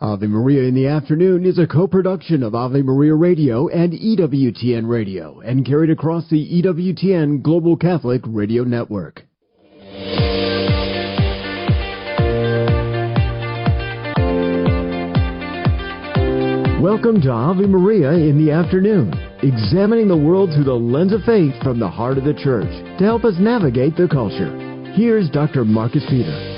Ave Maria in the Afternoon is a co-production of Ave Maria Radio and EWTN Radio and carried across the EWTN Global Catholic Radio Network. Welcome to Ave Maria in the Afternoon, examining the world through the lens of faith from the heart of the Church to help us navigate the culture. Here's Dr. Marcus Peter.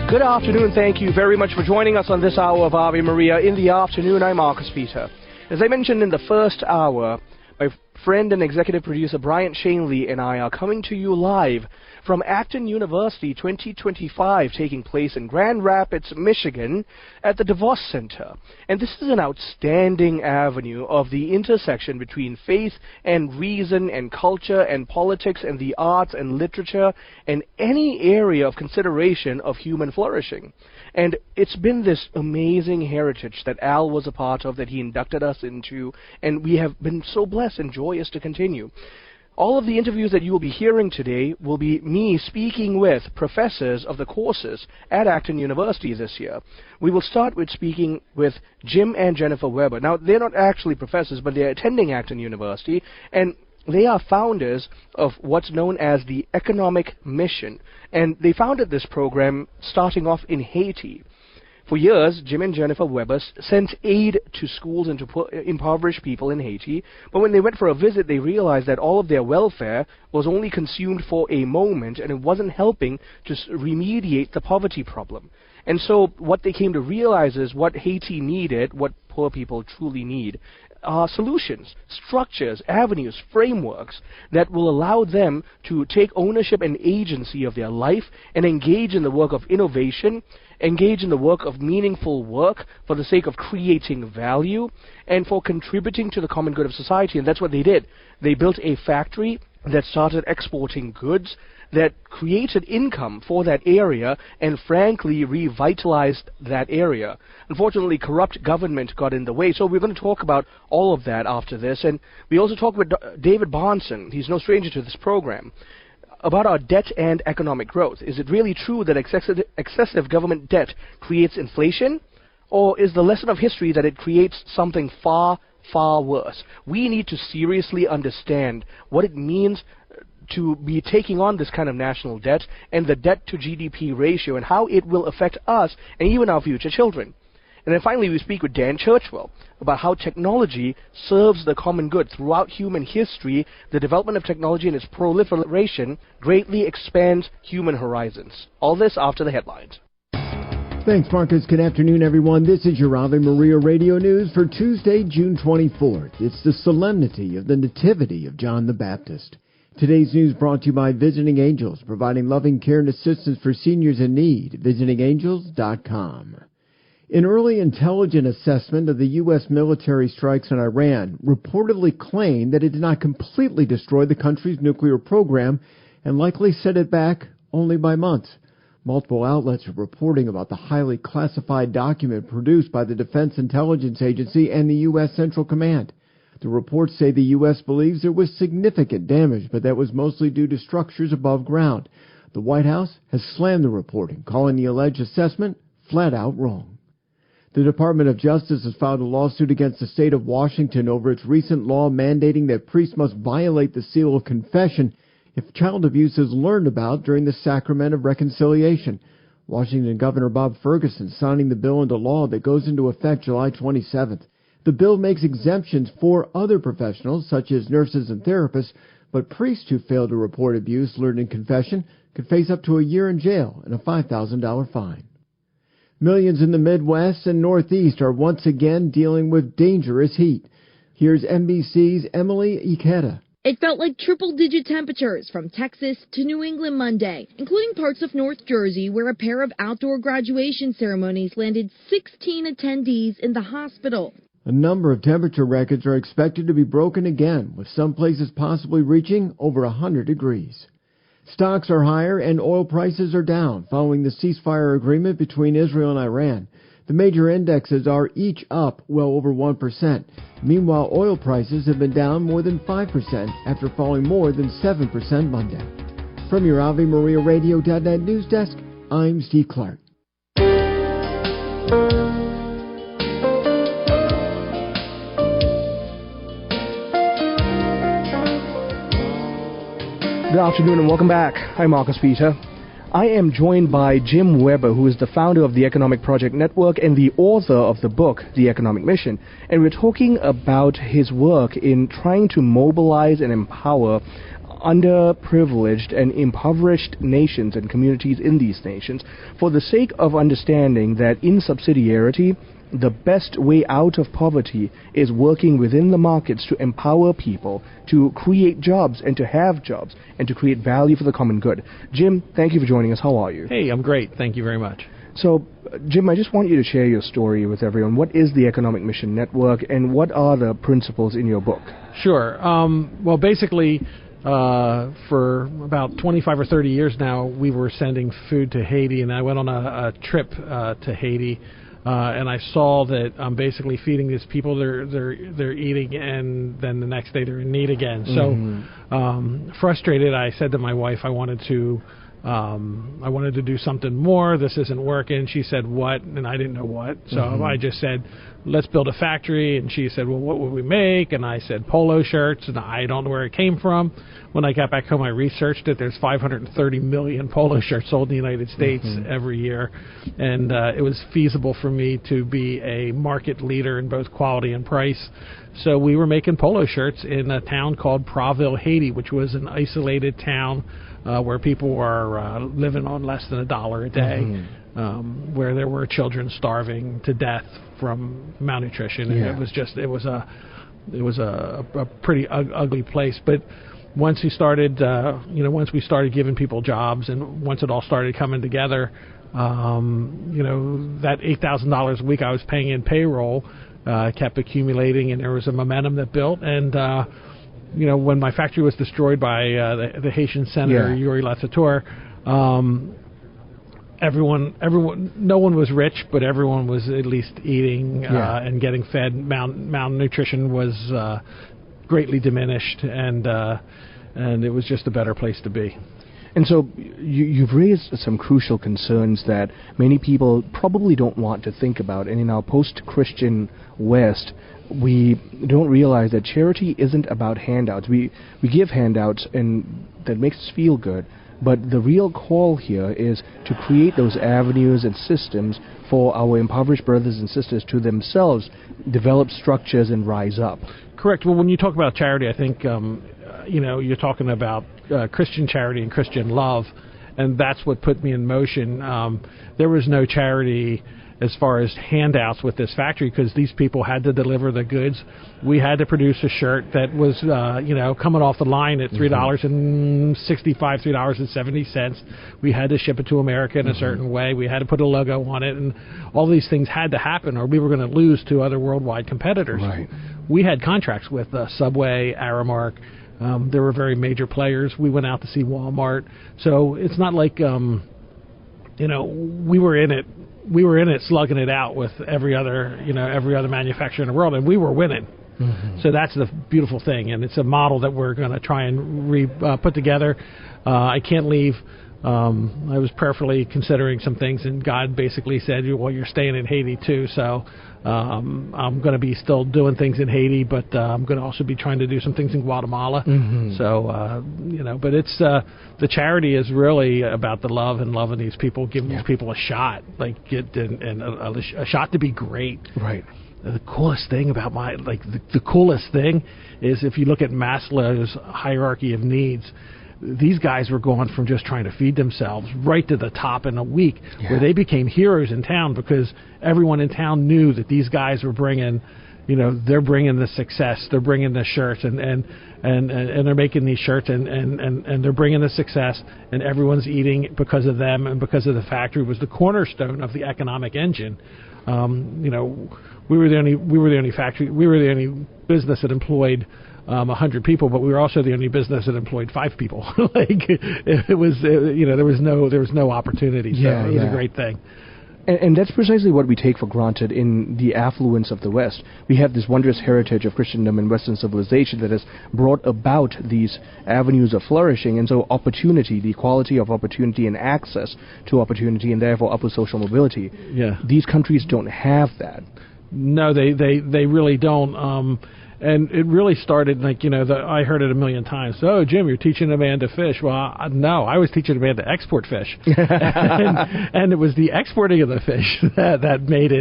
Good afternoon. Thank you very much for joining us on this hour of Ave Maria in the Afternoon. I'm Marcus Peter. As I mentioned in the first hour, my friend and executive producer Bryant Shanley and I are coming to you live from Acton University 2025, taking place in Grand Rapids, Michigan, at the DeVos Center. And this is an outstanding avenue of the intersection between faith and reason and culture and politics and the arts and literature and any area of consideration of human flourishing. And it's been this amazing heritage that Al was a part of, that he inducted us into, and we have been so blessed and joyous to continue. All of the interviews that you will be hearing today will be me speaking with professors of the courses at Acton University this year. We will start with speaking with Jim and Jennifer Weber. Now, they're not actually professors, but they're attending Acton University, and they are founders of what's known as the Economic Mission. And they founded this program starting off in Haiti. For years, Jim and Jennifer Weber sent aid to schools and to impoverished people in Haiti, but when they went for a visit, they realized that all of their welfare was only consumed for a moment, and it wasn't helping to remediate the poverty problem. And so what they came to realize is what Haiti needed, what poor people truly need, are solutions, structures, avenues, frameworks that will allow them to take ownership and agency of their life and engage in the work of innovation, engage in the work of meaningful work for the sake of creating value and for contributing to the common good of society. And that's what they did. They built a factory that started exporting goods, that created income for that area and frankly revitalized that area. Unfortunately, corrupt government got in the way, so we're going to talk about all of that after this. And we also talk with David Bonson, he's no stranger to this program, about our debt and economic growth. Is it really true that excessive government debt creates inflation? Or is the lesson of history that it creates something far, far worse? We need to seriously understand what it means to be taking on this kind of national debt and the debt to GDP ratio and how it will affect us and even our future children. And then finally, we speak with Dan Churchwell about how technology serves the common good. Throughout human history, the development of technology and its proliferation greatly expands human horizons. All this after the headlines. Thanks, Marcus. Good afternoon, everyone. This is your Ave Maria Radio News for Tuesday, June 24th. It's the solemnity of the Nativity of John the Baptist. Today's news brought to you by Visiting Angels, providing loving care and assistance for seniors in need. VisitingAngels.com. An early intelligence assessment of the U.S. military strikes on Iran reportedly claimed that it did not completely destroy the country's nuclear program and likely set it back only by months. Multiple outlets are reporting about the highly classified document produced by the Defense Intelligence Agency and the U.S. Central Command. The reports say the U.S. believes there was significant damage, but that was mostly due to structures above ground. The White House has slammed the reporting, calling the alleged assessment flat out wrong. The Department of Justice has filed a lawsuit against the state of Washington over its recent law mandating that priests must violate the seal of confession if child abuse is learned about during the sacrament of reconciliation. Washington Governor Bob Ferguson signing the bill into law that goes into effect July 27th. The bill makes exemptions for other professionals, such as nurses and therapists, but priests who fail to report abuse learned in confession could face up to a year in jail and a $5,000 fine. Millions in the Midwest and Northeast are once again dealing with dangerous heat. Here's NBC's Emily Ikeda. It felt like triple-digit temperatures from Texas to New England Monday, including parts of North Jersey, where a pair of outdoor graduation ceremonies landed 16 attendees in the hospital. A number of temperature records are expected to be broken again, with some places possibly reaching over 100 degrees. Stocks are higher and oil prices are down following the ceasefire agreement between Israel and Iran. The major indexes are each up well over 1%. Meanwhile, oil prices have been down more than 5% after falling more than 7% Monday. From your Ave Maria Radio.net news desk, I'm Steve Clark. Good afternoon and welcome back. I'm Marcus Peter. I am joined by Jim Weber, who is the founder of the Economic Project Network and the author of the book, The Economic Mission. And we're talking about his work in trying to mobilize and empower underprivileged and impoverished nations and communities in these nations for the sake of understanding that in subsidiarity, the best way out of poverty is working within the markets to empower people, to create jobs and to have jobs, and to create value for the common good. Jim, thank you for joining us. How are you? Hey, I'm great. Thank you very much. So, Jim, I just want you to share your story with everyone. What is the Economic Mission Network, and what are the principles in your book? Sure. Well, basically, for about 25 or 30 years now, we were sending food to Haiti, and I went on a trip to Haiti. And I saw that I'm basically feeding these people. They're eating, and then the next day they're in need again. So frustrated, I said to my wife, I wanted to do something more. This isn't working. She said, what? And I didn't know what. So I just said, let's build a factory. And she said, well, what would we make? And I said, polo shirts. And I don't know where it came from. When I got back home, I researched it. There's 530 million polo shirts sold in the United States every year. And it was feasible for me to be a market leader in both quality and price. So we were making polo shirts in a town called Proville, Haiti, which was an isolated town where people were living on less than $1 a day, where there were children starving to death from malnutrition. And it was a pretty ugly place. But once we started giving people jobs, and once it all started coming together, that $8,000 a week I was paying in payroll kept accumulating, and there was a momentum that built. And when my factory was destroyed by the Haitian Senator Yuri Latouture, no one was rich, but everyone was at least eating and getting fed. Malnutrition was greatly diminished, and it was just a better place to be. And so you've raised some crucial concerns that many people probably don't want to think about. And in our post-Christian West, we don't realize that charity isn't about handouts. We give handouts, and that makes us feel good. But the real call here is to create those avenues and systems for our impoverished brothers and sisters to themselves develop structures and rise up. Correct. Well, when you talk about charity, I think you're talking about Christian charity and Christian love, and that's what put me in motion. There was no charity as far as handouts with this factory, because these people had to deliver the goods. We had to produce a shirt that was, coming off the line at $3.65, $3.70. We had to ship it to America in a certain way. We had to put a logo on it, and all these things had to happen, or we were going to lose to other worldwide competitors. Right. We had contracts with Subway, Aramark. There were very major players. We went out to see Walmart. So it's not like, we were in it. We were in it, slugging it out with every other manufacturer in the world, and we were winning. So that's the beautiful thing, and it's a model that we're going to try and put together. I can't leave. I was prayerfully considering some things, and God basically said, well, you're staying in Haiti too, so I'm going to be still doing things in Haiti, but I'm going to also be trying to do some things in Guatemala. So, but it's the charity is really about the love and loving these people, giving these people a shot, a shot to be great. Right. The coolest thing about the coolest thing is if you look at Maslow's hierarchy of needs, these guys were going from just trying to feed themselves right to the top in a week, where they became heroes in town because everyone in town knew that these guys were bringing, they're bringing the success, they're bringing the shirts, and they're making these shirts, and they're bringing the success, and everyone's eating because of them and because of the factory. Was the cornerstone of the economic engine. We were the only factory, we were the only business that employed 100 people, but we were also the only business that employed 5 people. There was no opportunity. So it was a great thing. And that's precisely what we take for granted in the affluence of the West. We have this wondrous heritage of Christendom and Western civilization that has brought about these avenues of flourishing, and so opportunity, the equality of opportunity and access to opportunity, and therefore upward social mobility. Yeah. These countries don't have that. No, they really don't. And it really started, like, I heard it a million times. Oh, Jim, you're teaching a man to fish. Well, no, I was teaching a man to export fish. and it was the exporting of the fish that made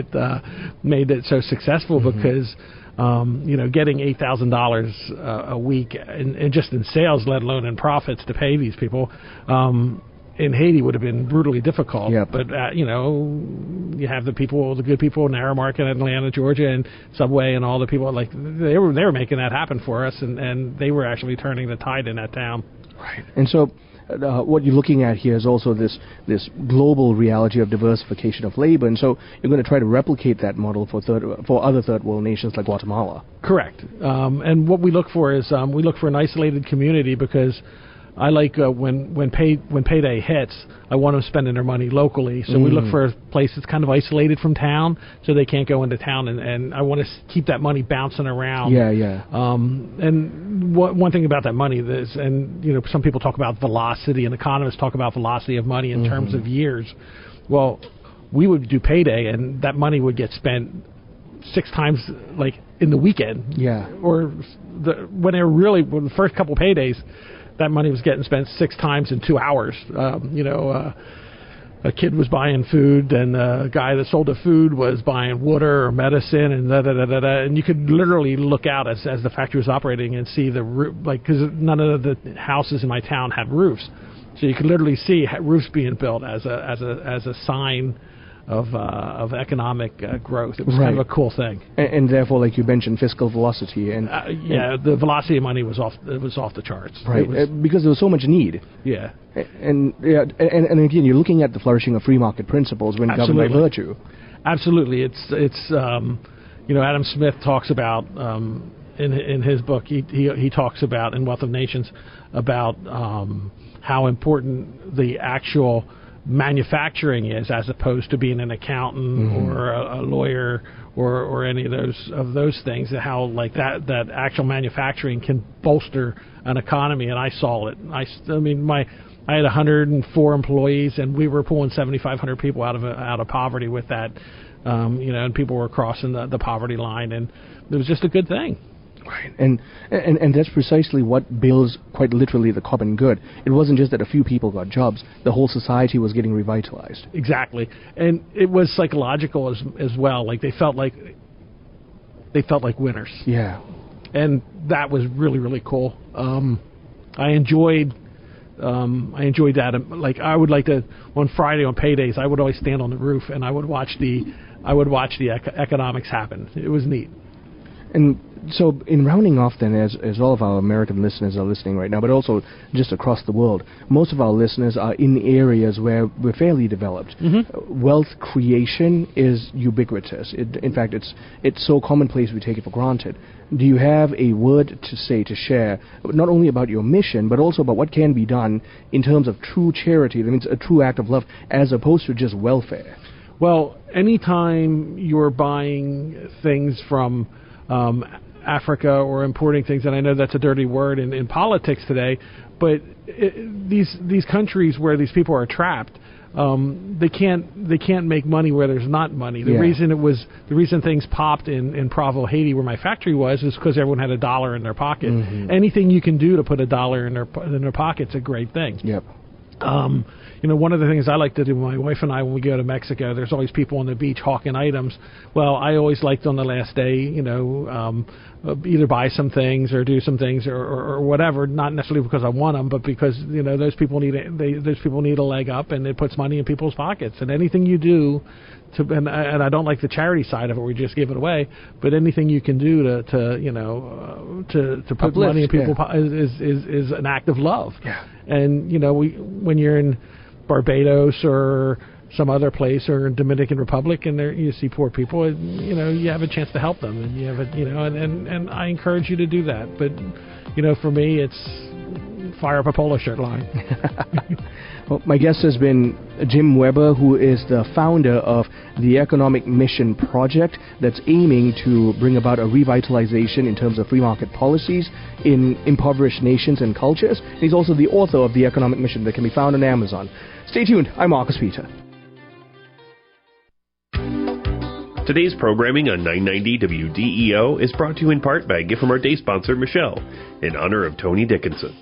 it so successful, because, getting $8,000 a week and just in sales, let alone in profits, to pay these people, in Haiti would have been brutally difficult. Yep. But, you have the good people in Narrow Market, Atlanta, Georgia, and Subway, and all the people, like, they were making that happen for us, and they were actually turning the tide in that town. Right. And so what you're looking at here is also this global reality of diversification of labor, and so you're going to try to replicate that model for other third world nations like Guatemala. Correct. And what we look for is we look for an isolated community, because I like when payday hits, I want them spending their money locally. So we look for a place that's kind of isolated from town, so they can't go into town, and I want to keep that money bouncing around. Yeah. And one thing about that money is, and some people talk about velocity, and economists talk about velocity of money in terms of years. Well, we would do payday, and that money would get spent 6 times, like, in the weekend. Yeah. Or when the first couple paydays, that money was getting spent 6 times in 2 hours. A kid was buying food, and a guy that sold the food was buying water or medicine, and and you could literally look out as the factory was operating and see the roof, because none of the houses in my town had roofs, so you could literally see roofs being built as a sign of economic growth. It was kind of a cool thing, and therefore, like you mentioned, fiscal velocity and the velocity of money was off the charts, right? Because there was so much need. Yeah, and again, you're looking at the flourishing of free market principles when governed by virtue. Absolutely, it's Adam Smith talks about in his book. He talks about in Wealth of Nations about how important the actual manufacturing is, as opposed to being an accountant or a lawyer or any of those things, how like that actual manufacturing can bolster an economy. And I saw it. I had 104 employees, and we were pulling 7,500 people out of poverty with that, and people were crossing the poverty line, and it was just a good thing. Right, and that's precisely what builds, quite literally, the common good. It wasn't just that a few people got jobs; the whole society was getting revitalized. Exactly, and it was psychological as well. Like they felt like winners. Yeah, and that was really, really cool. I enjoyed that. Like I would like to on Friday on paydays, I would always stand on the roof and I would watch the economics happen. It was neat. And so, in rounding off then, as all of our American listeners are listening right now, but also just across the world, most of our listeners are in areas where we're fairly developed. Wealth creation is ubiquitous. In fact, it's so commonplace we take it for granted. Do you have a word to share, not only about your mission, but also about what can be done in terms of true charity, that means a true act of love, as opposed to just welfare? Well, anytime you're buying things from Africa or importing things, and I know that's a dirty word in politics today, but these countries where these people are trapped, they can't make money where there's not money. The reason things popped in Provo, Haiti, where my factory was, is because everyone had $1 in their pocket. Anything you can do to put $1 in their pocket's a great thing. Yep. One of the things I like to do, my wife and I, when we go to Mexico, there's always people on the beach hawking items. Well, I always liked on the last day, either buy some things or do some things or whatever, not necessarily because I want them, but because, those people need a leg up, and it puts money in people's pockets. And anything you do and I don't like the charity side of it, where we just give it away, but anything you can do to put Uplift, money in people's is an act of love. Yeah. And when you're in Barbados or some other place, or in Dominican Republic, and there you see poor people, you have a chance to help them, and you have and I encourage you to do that. But for me, it's fire up a polo shirt line. Well, my guest has been Jim Weber, who is the founder of the Economic Mission Project that's aiming to bring about a revitalization in terms of free market policies in impoverished nations and cultures. And he's also the author of the Economic Mission that can be found on Amazon. Stay tuned. I'm Marcus Peter. Today's programming on 990 WDEO is brought to you in part by a gift from our day sponsor, Michelle, in honor of Tony Dickinson.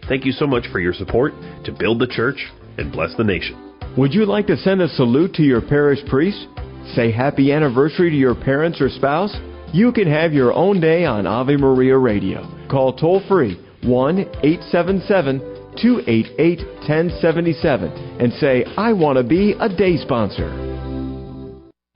Thank you so much for your support to build the church and bless the nation. Would you like to send a salute to your parish priest? Say happy anniversary to your parents or spouse? You can have your own day on Ave Maria Radio. Call toll-free 1-877-288-1077 and say, I want to be a day sponsor.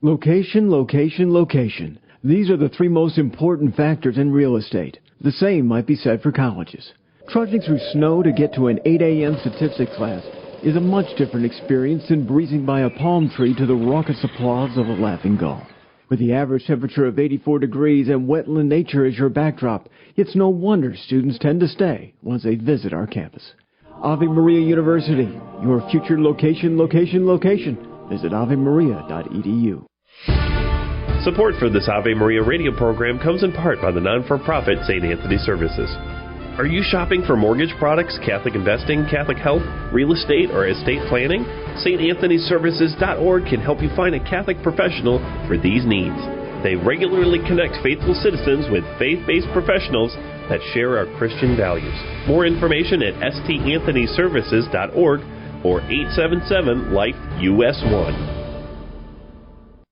Location, location, location. These are the three most important factors in real estate. The same might be said for colleges. Trudging through snow to get to an 8 a.m. statistics class is a much different experience than breezing by a palm tree to the raucous applause of a laughing gull. With the average temperature of 84 degrees and wetland nature as your backdrop, it's no wonder students tend to stay once they visit our campus. Ave Maria University, your future location, location, location. Visit avemaria.edu. Support for this Ave Maria radio program comes in part by the non-for-profit St. Anthony Services. Are you shopping for mortgage products, Catholic investing, Catholic health, real estate, or estate planning? StAnthonyServices.org can help you find a Catholic professional for these needs. They regularly connect faithful citizens with faith-based professionals that share our Christian values. More information at StAnthonyServices.org or 877-LIFE-US1.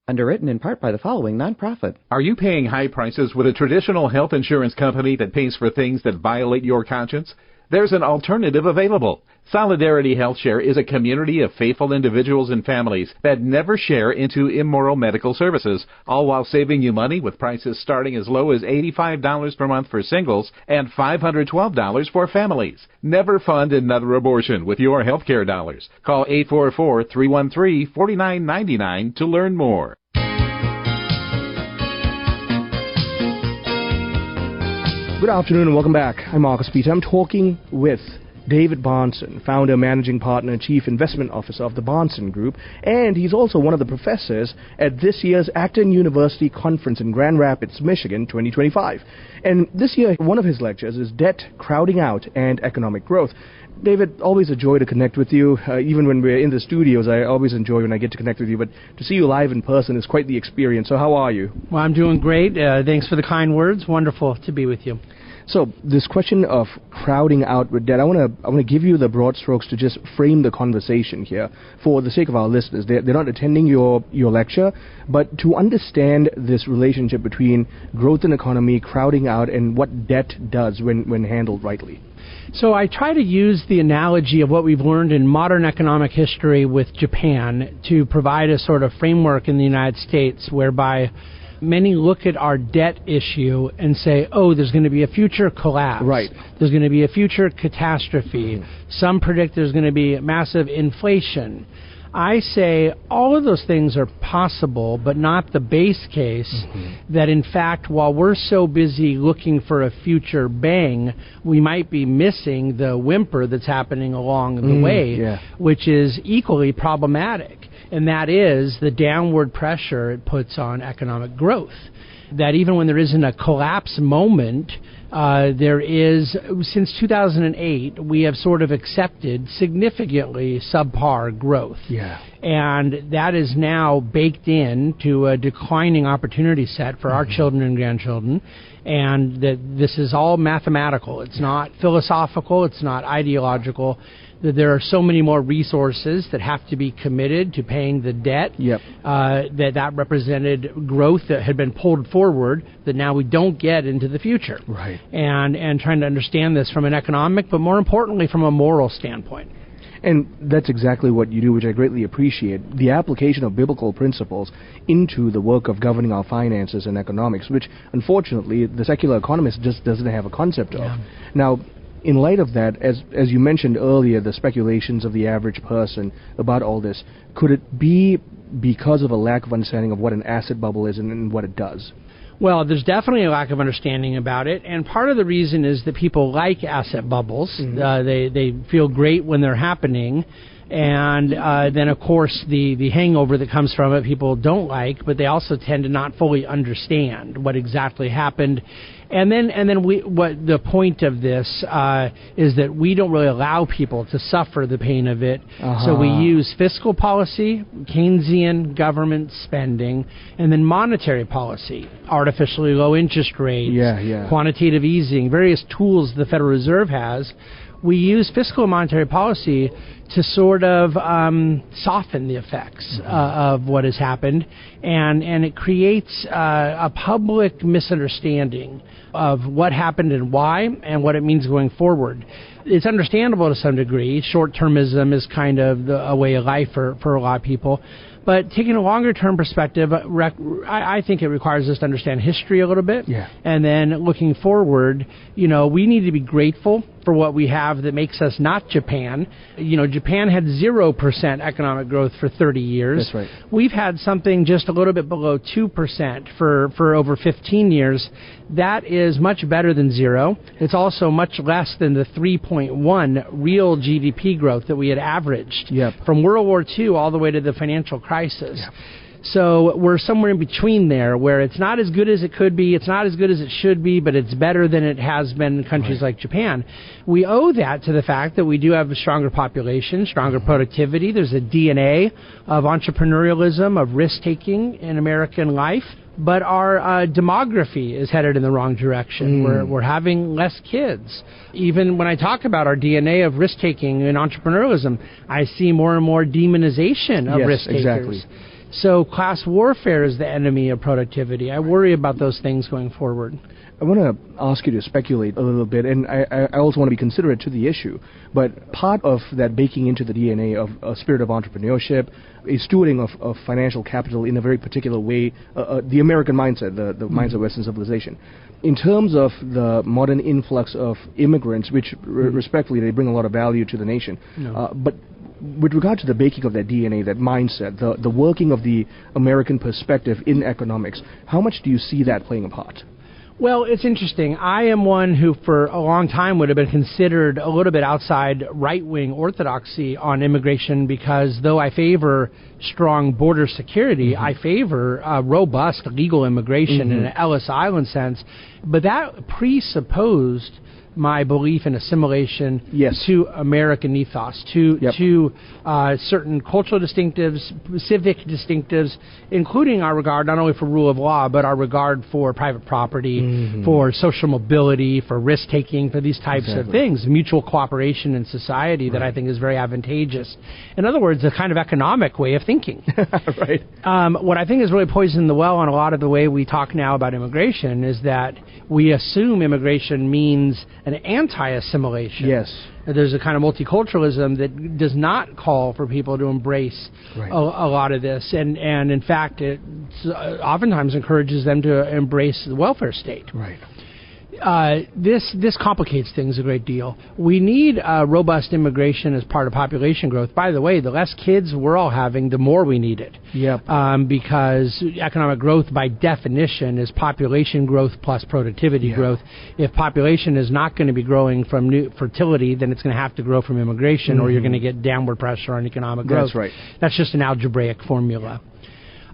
Underwritten in part by the following nonprofit. Are you paying high prices with a traditional health insurance company that pays for things that violate your conscience? There's an alternative available. Solidarity HealthShare is a community of faithful individuals and families that never share into immoral medical services, all while saving you money with prices starting as low as $85 per month for singles and $512 for families. Never fund another abortion with your healthcare dollars. Call 844-313-4999 to learn more. Good afternoon and welcome back. I'm Marcus Peter. I'm talking with David Barnson, founder, managing partner, and chief investment officer of the Barnson Group, and he's also one of the professors at this year's Acton University Conference in Grand Rapids, Michigan, 2025. And this year, one of his lectures is Debt, Crowding Out, and Economic Growth. David, always a joy to connect with you. Even when we're in the studios, I always enjoy when I get to connect with you, but to see you live in person is quite the experience. So how are you? Well, I'm doing great. Thanks for the kind words. Wonderful to be with you. So this question of crowding out with debt, I want to give you the broad strokes to just frame the conversation here for the sake of our listeners. They're not attending your lecture, but to understand this relationship between growth and economy, crowding out, and what debt does when handled rightly. So I try to use the analogy of what we've learned in modern economic history with Japan to provide a sort of framework in the United States whereby many look at our debt issue and say, oh, there's going to be a future collapse. Right. There's going to be a future catastrophe. Some predict there's going to be massive inflation. I say all of those things are possible, but not the base case, that in fact, while we're so busy looking for a future bang, we might be missing the whimper that's happening along the way, which is equally problematic. And that is the downward pressure it puts on economic growth. That even when there isn't a collapse moment, there is, since 2008, we have sort of accepted significantly subpar growth. Yeah. And that is now baked into a declining opportunity set for our children and grandchildren. And that this is all mathematical. It's not philosophical. It's not ideological. That there are so many more resources that have to be committed to paying the debt, that represented growth that had been pulled forward that now we don't get into the future. Right. And trying to understand this from an economic, but more importantly from a moral standpoint. And that's exactly what you do, which I greatly appreciate, the application of biblical principles into the work of governing our finances and economics, which, unfortunately, the secular economist just doesn't have a concept of. Now, in light of that, as you mentioned earlier, the speculations of the average person about all this, could it be because of a lack of understanding of what an asset bubble is and what it does? Well, there's definitely a lack of understanding about it, and part of the reason is that people like asset bubbles. They feel great when they're happening, and then, of course, the hangover that comes from it people don't like, but they also tend to not fully understand what exactly happened. And then what the point of this is that we don't really allow people to suffer the pain of it. So we use fiscal policy, Keynesian government spending, and then monetary policy, artificially low interest rates, quantitative easing, various tools the Federal Reserve has. We use fiscal and monetary policy to sort of soften the effects of what has happened, and it creates a public misunderstanding of what happened and why, and what it means going forward. It's understandable to some degree. Short-termism is kind of a way of life for a lot of people. But taking a longer-term perspective, I think it requires us to understand history a little bit. And then looking forward, we need to be grateful for what we have that makes us not Japan. Japan had 0% economic growth for 30 years. That's right. We've had something just a little bit below 2% for over 15 years. That is much better than zero. It's also much less than the 3.1 real GDP growth that we had averaged from World War II all the way to the financial crisis. So we're somewhere in between there, where it's not as good as it could be, it's not as good as it should be, but it's better than it has been in countries like Japan. We owe that to the fact that we do have a stronger population, stronger productivity. There's a DNA of entrepreneurialism, of risk-taking in American life. But our demography is headed in the wrong direction. We're having less kids. Even when I talk about our DNA of risk-taking and entrepreneurialism, I see more and more demonization of risk-takers. Exactly. So class warfare is the enemy of productivity. I worry about those things going forward. I want to ask you to speculate a little bit, and I also want to be considerate to the issue. But part of that baking into the DNA of a spirit of entrepreneurship, a stewarding of financial capital in a very particular way, the American mindset, the mindset of Western civilization. In terms of the modern influx of immigrants, which respectfully, they bring a lot of value to the nation. But with regard to the baking of that DNA, that mindset, the working of the American perspective in economics, how much do you see that playing a part? Well, it's interesting. I am one who for a long time would have been considered a little bit outside right-wing orthodoxy on immigration, because though I favor strong border security, I favor robust legal immigration in an Ellis Island sense. But that presupposed my belief in assimilation to American ethos, to certain cultural distinctives, civic distinctives, including our regard not only for rule of law, but our regard for private property, for social mobility, for risk-taking, for these types of things, mutual cooperation in society that I think is very advantageous. In other words, a kind of economic way of thinking. What I think is really poisoning the well on a lot of the way we talk now about immigration is that we assume immigration means an anti-assimilation. There's a kind of multiculturalism that does not call for people to embrace a lot of this, and in fact, it oftentimes encourages them to embrace the welfare state. This complicates things a great deal. We need robust immigration as part of population growth. By the way, the less kids we're all having, the more we need it. Because economic growth, by definition, is population growth plus productivity growth. If population is not going to be growing from new fertility, then it's going to have to grow from immigration, or you're going to get downward pressure on economic growth. That's just an algebraic formula.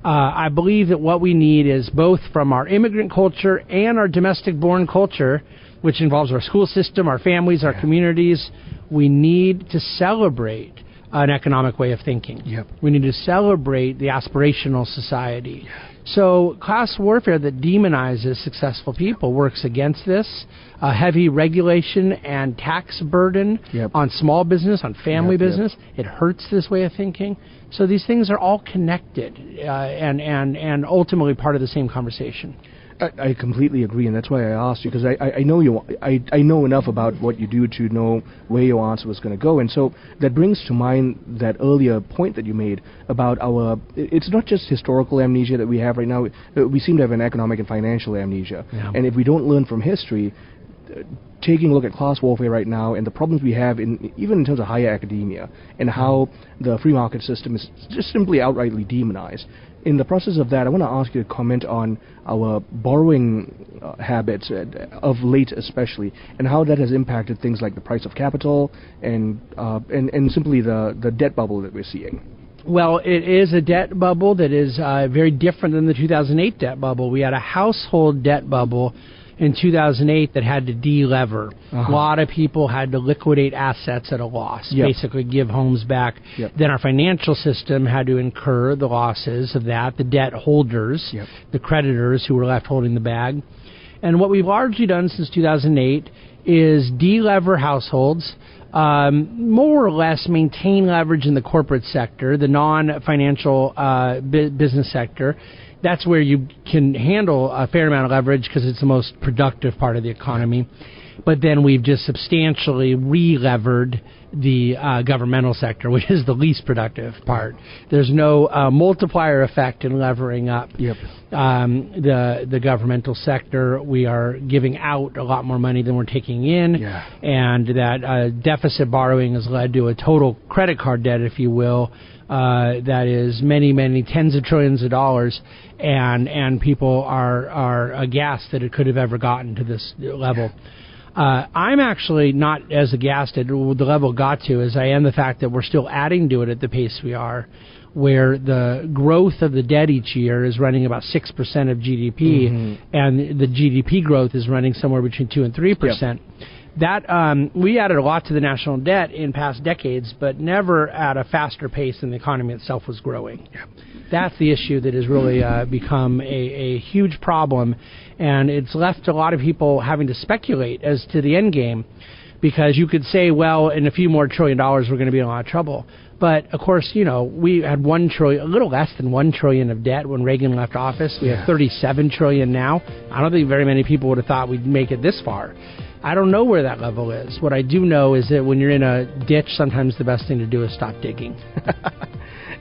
I believe that what we need is both from our immigrant culture and our domestic-born culture, which involves our school system, our families, our communities. We need to celebrate an economic way of thinking. We need to celebrate the aspirational society. So class warfare that demonizes successful people works against this. Heavy regulation and tax burden on small business, on family business, it hurts this way of thinking. So these things are all connected and ultimately part of the same conversation. I completely agree, and that's why I asked you, because I know I know enough about what you do to know where your answer was going to go, and so that brings to mind that earlier point that you made about it's not just historical amnesia that we have right now. We seem to have an economic and financial amnesia, and if we don't learn from history, taking a look at class warfare right now and the problems we have even in terms of higher academia and how the free market system is just simply outrightly demonized. In the process of that, I want to ask you to comment on our borrowing habits of late, especially, and how that has impacted things like the price of capital and simply the debt bubble that we're seeing. Well, it is a debt bubble that is very different than the 2008 debt bubble. We had a household debt bubble in 2008 that had to de-lever. A lot of people had to liquidate assets at a loss, basically give homes back. Then our financial system had to incur the losses of that, the debt holders, the creditors who were left holding the bag. And what we've largely done since 2008 is de-lever households, more or less maintain leverage in the corporate sector, the non-financial business sector. That's where you can handle a fair amount of leverage because it's the most productive part of the economy. But then we've just substantially re-levered the governmental sector, which is the least productive part. There's no multiplier effect in levering up the governmental sector. We are giving out a lot more money than we're taking in, and that deficit borrowing has led to a total credit card debt, if you will, that is many, many tens of trillions of dollars, and people are aghast that it could have ever gotten to this level. I'm actually not as aghast at the level it got to as I am the fact that we're still adding to it at the pace we are, where the growth of the debt each year is running about 6% of GDP, and the GDP growth is running somewhere between 2 and 3%. That we added a lot to the national debt in past decades, but never at a faster pace than the economy itself was growing. That's the issue that has really become a huge problem, and it's left a lot of people having to speculate as to the end game, because you could say, well, in a few more $1 trillion, we're going to be in a lot of trouble. But, of course, you know, we had $1 trillion, a little less than $1 trillion of debt when Reagan left office. We have $37 trillion now. I don't think very many people would have thought we'd make it this far. I don't know where that level is. What I do know is that when you're in a ditch, sometimes the best thing to do is stop digging.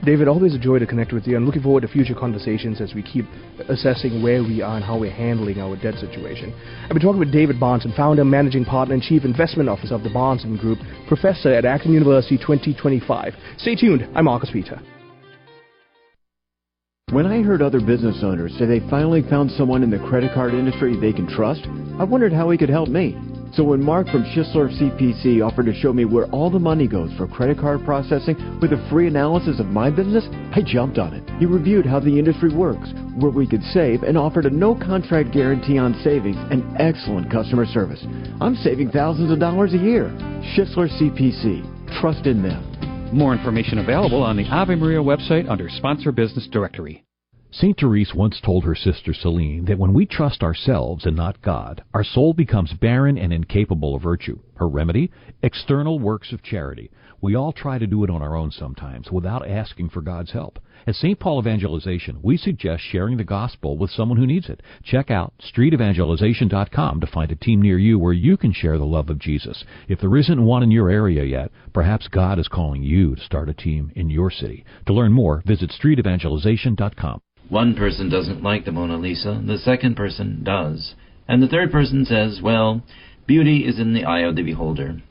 David, always a joy to connect with you. I'm looking forward to future conversations as we keep assessing where we are and how we're handling our debt situation. I've been talking with David Bahnsen, founder, managing partner, and chief investment officer of the Bahnsen Group, professor at Acton University 2025. Stay tuned. I'm Marcus Peter. When I heard other business owners say they finally found someone in the credit card industry they can trust, I wondered how he could help me. So when Mark from Schisler CPC offered to show me where all the money goes for credit card processing with a free analysis of my business, I jumped on it. He reviewed how the industry works, where we could save, and offered a no-contract guarantee on savings and excellent customer service. I'm saving thousands of dollars a year. Schisler CPC. Trust in them. More information available on the Ave Maria website under Sponsor Business Directory. St. Therese once told her sister Celine that when we trust ourselves and not God, our soul becomes barren and incapable of virtue. Her remedy? External works of charity. We all try to do it on our own sometimes without asking for God's help. At St. Paul Evangelization, we suggest sharing the gospel with someone who needs it. Check out streetevangelization.com to find a team near you where you can share the love of Jesus. If there isn't one in your area yet, perhaps God is calling you to start a team in your city. To learn more, visit streetevangelization.com. One person doesn't like the Mona Lisa, the second person does. And the third person says, well, beauty is in the eye of the beholder.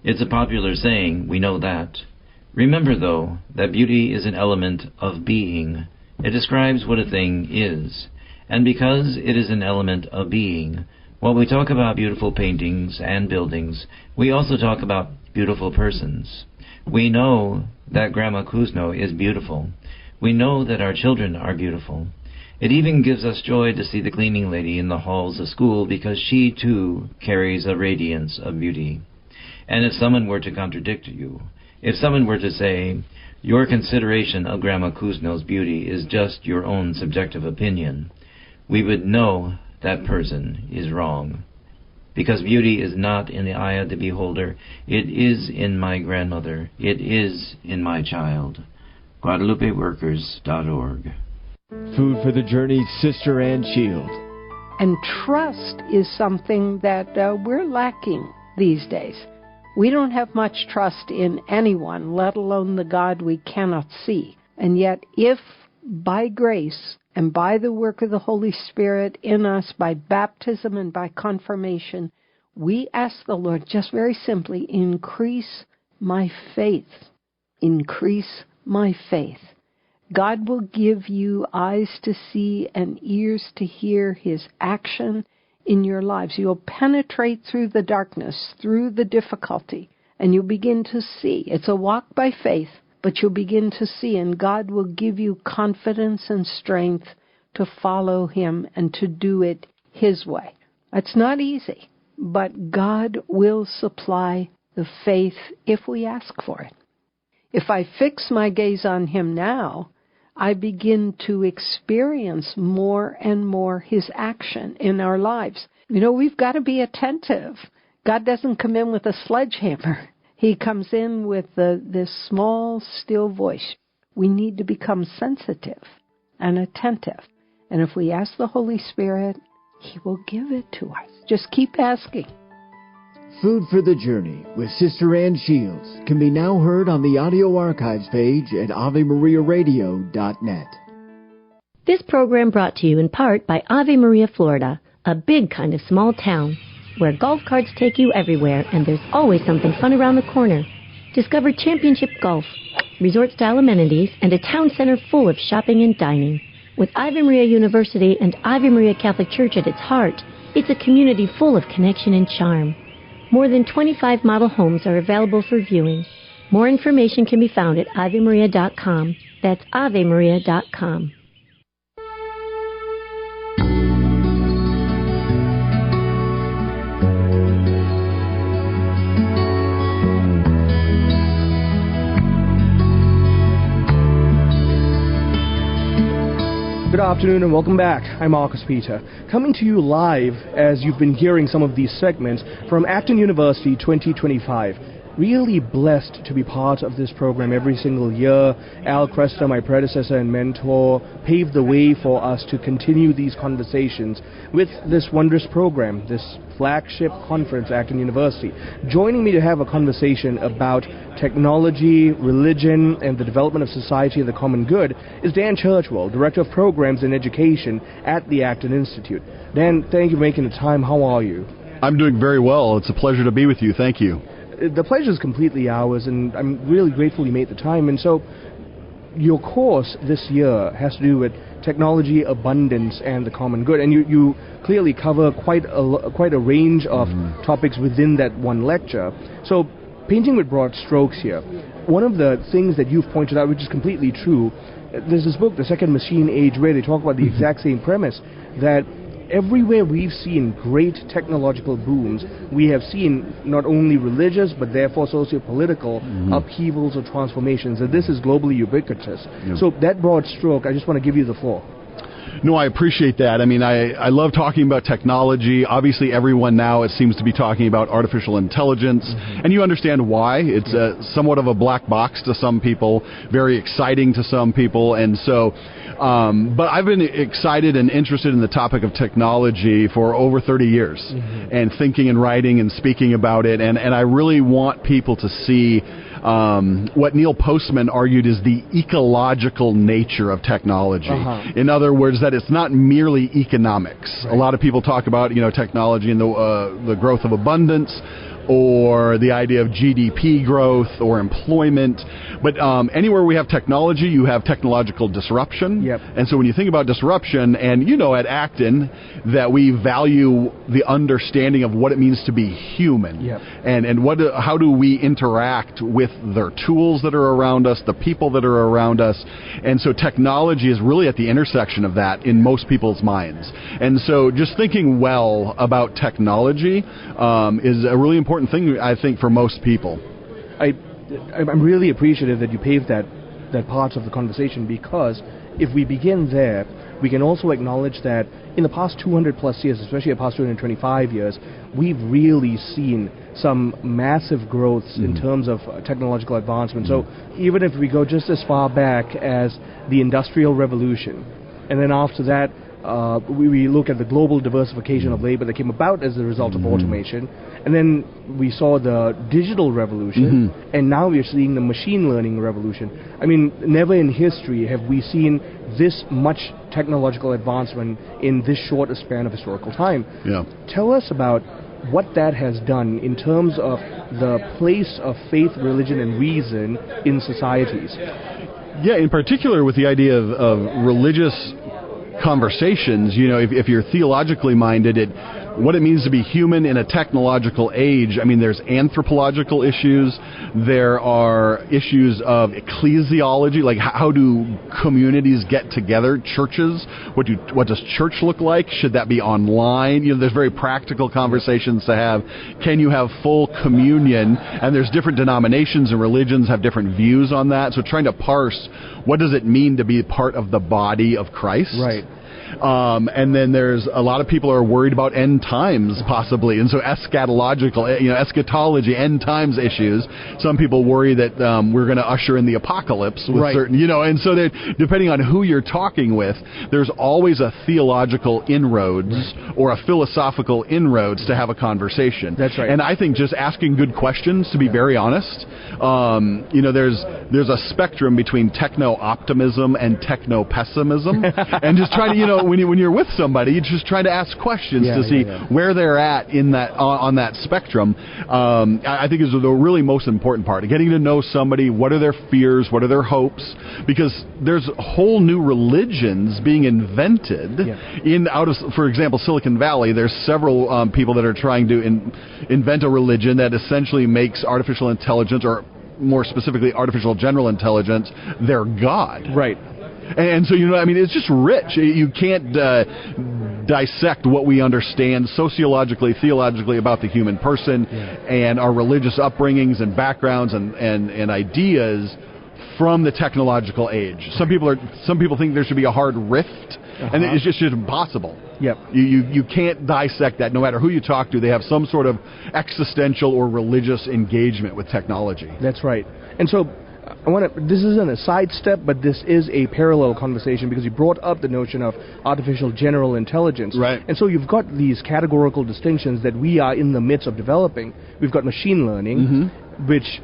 It's a popular saying, we know that. Remember, though, that beauty is an element of being. It describes what a thing is. And because it is an element of being, while we talk about beautiful paintings and buildings, we also talk about beautiful persons. We know that Grandma Kuzno is beautiful. We know that our children are beautiful. It even gives us joy to see the cleaning lady in the halls of school because she, too, carries a radiance of beauty. And if someone were to contradict you, if someone were to say, your consideration of Grandma Kuzno's beauty is just your own subjective opinion, we would know that person is wrong. Because beauty is not in the eye of the beholder. It is in my grandmother. It is in my child. GuadalupeWorkers.org. Food for the Journey, Sister Ann Shield. And trust is something that we're lacking these days. We don't have much trust in anyone, let alone the God we cannot see. And yet, if by grace and by the work of the Holy Spirit in us, by baptism and by confirmation, We ask the Lord, just very simply, increase my faith. Increase my faith. God will give you eyes to see and ears to hear His action in your lives. You'll penetrate through the darkness, through the difficulty, and you'll begin to see. It's a walk by faith, but you'll begin to see, and God will give you confidence and strength to follow Him and to do it His way. It's not easy, but God will supply the faith if we ask for it. If I fix my gaze on Him now, I begin to experience more and more His action in our lives. You know, we've got to be attentive. God doesn't come in with a sledgehammer. He comes in with this small, still voice. We need to become sensitive and attentive. And if we ask the Holy Spirit, He will give it to us. Just keep asking. Food for the Journey with Sister Ann Shields can be now heard on the audio archives page at AveMariaRadio.net. This program brought to you in part by Ave Maria, Florida, a big kind of small town where golf carts take you everywhere and there's always something fun around the corner. Discover championship golf, resort-style amenities, and a town center full of shopping and dining. With Ave Maria University and Ave Maria Catholic Church at its heart, it's a community full of connection and charm. More than 25 model homes are available for viewing. More information can be found at AveMaria.com. That's AveMaria.com. Good afternoon and welcome back. I'm Marcus Peter, coming to you live as you've been hearing some of these segments from Acton University 2025. Really blessed to be part of this program every single year. Al Cresta, my predecessor and mentor, paved the way for us to continue these conversations with this wondrous program, this flagship conference, Acton University. Joining me to have a conversation about technology, religion, and the development of society and the common good is Dan Churchwell, Director of Programs and Education at the Acton Institute. Dan, thank you for making the time. How are you? I'm doing very well. It's a pleasure to be with you. Thank you. The pleasure is completely ours, and I'm really grateful you made the time. And so your course this year has to do with technology, abundance, and the common good. And you clearly cover quite a range of topics within that one lecture. So painting with broad strokes here, one of the things that you've pointed out, which is completely true, there's this book, The Second Machine Age, where they talk about the exact same premise, that everywhere we've seen great technological booms, we have seen not only religious, but therefore socio-political upheavals or transformations, and this is globally ubiquitous. Yep. So that broad stroke, I just want to give you the floor. No, I appreciate that. I mean, I love talking about technology. Obviously, everyone now, it seems to be talking about artificial intelligence, and you understand why. It's somewhat of a black box to some people, very exciting to some people, and so, but I've been excited and interested in the topic of technology for over 30 years, and thinking and writing and speaking about it, and I really want people to see what Neil Postman argued is the ecological nature of technology. In other words, that it's not merely economics. Right. A lot of people talk about, technology and the growth of abundance, or the idea of GDP growth or employment. But anywhere we have technology, you have technological disruption. Yep. And so when you think about disruption, and at Acton, that we value the understanding of what it means to be human. Yep. And how do we interact with the tools that are around us, the people that are around us. And so technology is really at the intersection of that in most people's minds. And so just thinking well about technology is a really important thing, I think, for most people. I'm really appreciative that you paved that part of the conversation, because if we begin there, we can also acknowledge that in the past 200 plus years, especially the past 225 years, we've really seen some massive growths in terms of technological advancement. So even if we go just as far back as the Industrial Revolution, and then after that, we look at the global diversification of labor that came about as a result of automation, and then we saw the digital revolution, and now we're seeing the machine learning revolution. I mean, never in history have we seen this much technological advancement in this short a span of historical time. Yeah. Tell us about what that has done in terms of the place of faith, religion, and reason in societies. Yeah, in particular with the idea of religious conversations, if you're theologically minded, what it means to be human in a technological age. I mean, there's anthropological issues. There are issues of ecclesiology, like how do communities get together? Churches, what does church look like? Should that be online? There's very practical conversations to have. Can you have full communion? And there's different denominations and religions have different views on that. So trying to parse, what does it mean to be part of the body of Christ? Right. And then there's a lot of people are worried about end times possibly, and so eschatology, end times issues. Some people worry that we're going to usher in the apocalypse with certain, and so that depending on who you're talking with, there's always a theological inroads or a philosophical inroads to have a conversation. That's right. And I think just asking good questions, to be very honest, there's a spectrum between techno-optimism and techno-pessimism, and just trying to, when you're with somebody, you're just trying to ask questions to see where they're at in that on that spectrum. I think is the really most important part of getting to know somebody. What are their fears? What are their hopes? Because there's whole new religions being invented for example, Silicon Valley. There's several people that are trying to invent a religion that essentially makes artificial intelligence, or more specifically artificial general intelligence, their god. Right. And so, it's just rich. You can't dissect what we understand sociologically, theologically about the human person and our religious upbringings and backgrounds and ideas from the technological age. Some people think there should be a hard rift, and it's just impossible. Yep. You can't dissect that. No matter who you talk to, they have some sort of existential or religious engagement with technology. That's right. And so this isn't a sidestep, but this is a parallel conversation because you brought up the notion of artificial general intelligence. Right. And so you've got these categorical distinctions that we are in the midst of developing. We've got machine learning, which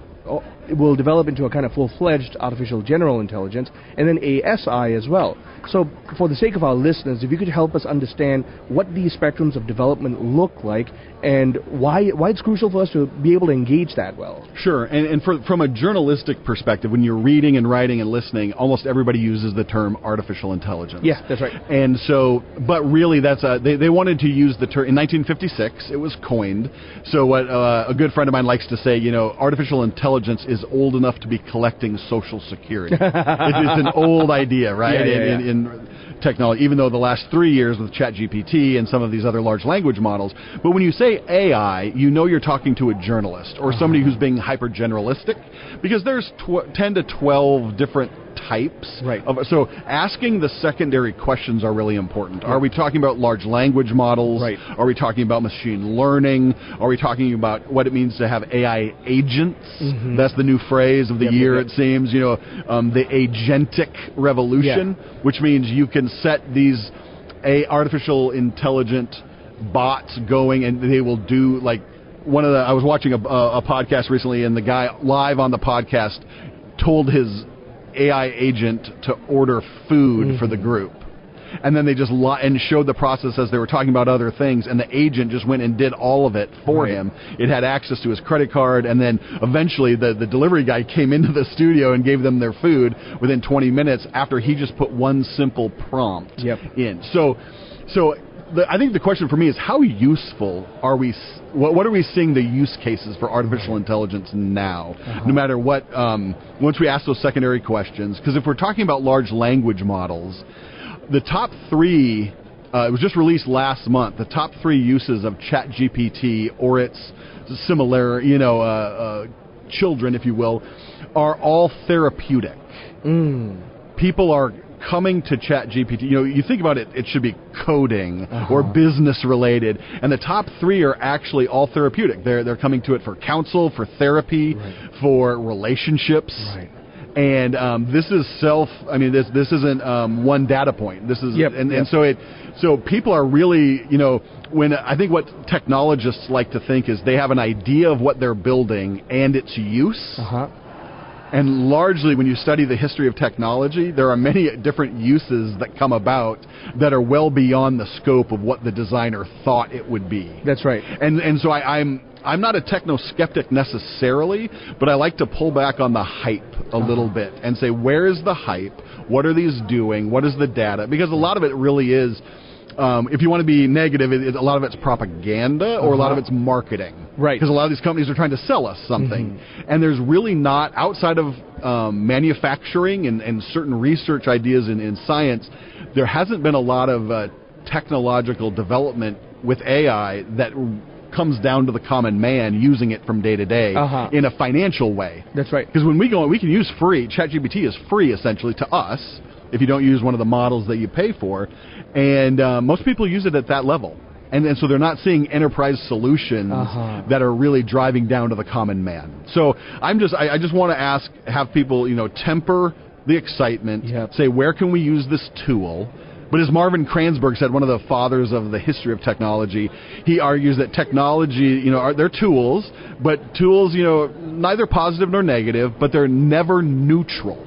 will develop into a kind of full-fledged artificial general intelligence, and then ASI as well. So for the sake of our listeners, if you could help us understand what these spectrums of development look like and why it's crucial for us to be able to engage that well. Sure. And from a journalistic perspective, when you're reading and writing and listening, almost everybody uses the term artificial intelligence. Yeah, that's right. And so, but really that's they wanted to use the term in 1956. It was coined. So what a good friend of mine likes to say, artificial intelligence is old enough to be collecting Social Security. It's an old idea, right? In technology, even though the last 3 years with ChatGPT and some of these other large language models. But when you say AI, you're talking to a journalist or somebody who's being hyper generalistic, because there's 10 to 12 different types. Right. So asking the secondary questions are really important. Are we talking about large language models? Right. Are we talking about machine learning? Are we talking about what it means to have AI agents? That's the new phrase of the year, it seems. The agentic revolution, which means you can set these artificial intelligent bots going, and they will do like I was watching a podcast recently, and the guy live on the podcast told his AI agent to order food for the group. And then they just and showed the process as they were talking about other things, and the agent just went and did all of it for him. It had access to his credit card, and then eventually the delivery guy came into the studio and gave them their food within 20 minutes after he just put one simple prompt in. So I think the question for me is, how useful are we? What are we seeing the use cases for artificial intelligence now? No matter what, once we ask those secondary questions, because if we're talking about large language models, the top 3, it was just released last month. The top 3 uses of ChatGPT or its similar, children, if you will, are all therapeutic. People are coming to ChatGPT. You think about it, it should be coding or business related, and the top 3 are actually all therapeutic. They're coming to it for counsel, for therapy, for relationships. And this is this isn't one data point. This is and so people are really, when I think what technologists like to think is they have an idea of what they're building and its use. And largely, when you study the history of technology, there are many different uses that come about that are well beyond the scope of what the designer thought it would be. That's right. And so I'm not a techno-skeptic necessarily, but I like to pull back on the hype a little bit and say, where is the hype? What are these doing? What is the data? Because a lot of it really is, if you want to be negative, a lot of it's propaganda or a lot of it's marketing. Right. Because a lot of these companies are trying to sell us something. And there's really not, outside of manufacturing and certain research ideas in science, there hasn't been a lot of technological development with AI that comes down to the common man using it from day to day in a financial way. That's right. Because when we go, we can use free. ChatGPT is free essentially to us if you don't use one of the models that you pay for, and most people use it at that level. And so they're not seeing enterprise solutions that are really driving down to the common man. So I just want to have people, temper the excitement, say, where can we use this tool? But as Marvin Kranzberg said, one of the fathers of the history of technology, he argues that technology, they're tools, but tools, neither positive nor negative, but they're never neutral.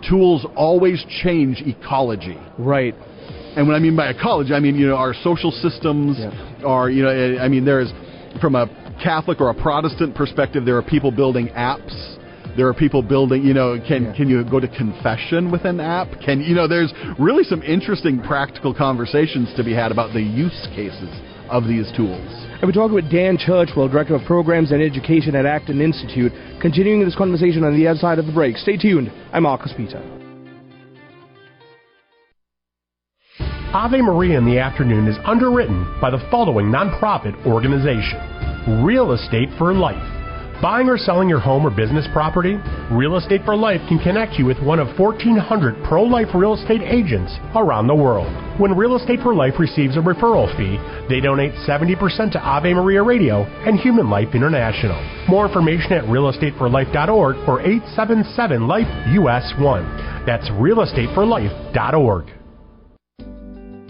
Tools always change ecology. Right. And what I mean by ecology, I mean, our social systems are, there's, from a Catholic or a Protestant perspective, there are people building apps. There are people building, can you go to confession with an app? There's really some interesting practical conversations to be had about the use cases of these tools. And we're talking with Dan Churchwell, Director of Programs and Education at Acton Institute, continuing this conversation on the other side of the break. Stay tuned. I'm Marcus Peter. Ave Maria in the Afternoon is underwritten by the following nonprofit organization: Real Estate for Life. Buying or selling your home or business property? Real Estate for Life can connect you with one of 1,400 pro-life real estate agents around the world. When Real Estate for Life receives a referral fee, they donate 70% to Ave Maria Radio and Human Life International. More information at realestateforlife.org or 877-LIFE-US1. That's realestateforlife.org.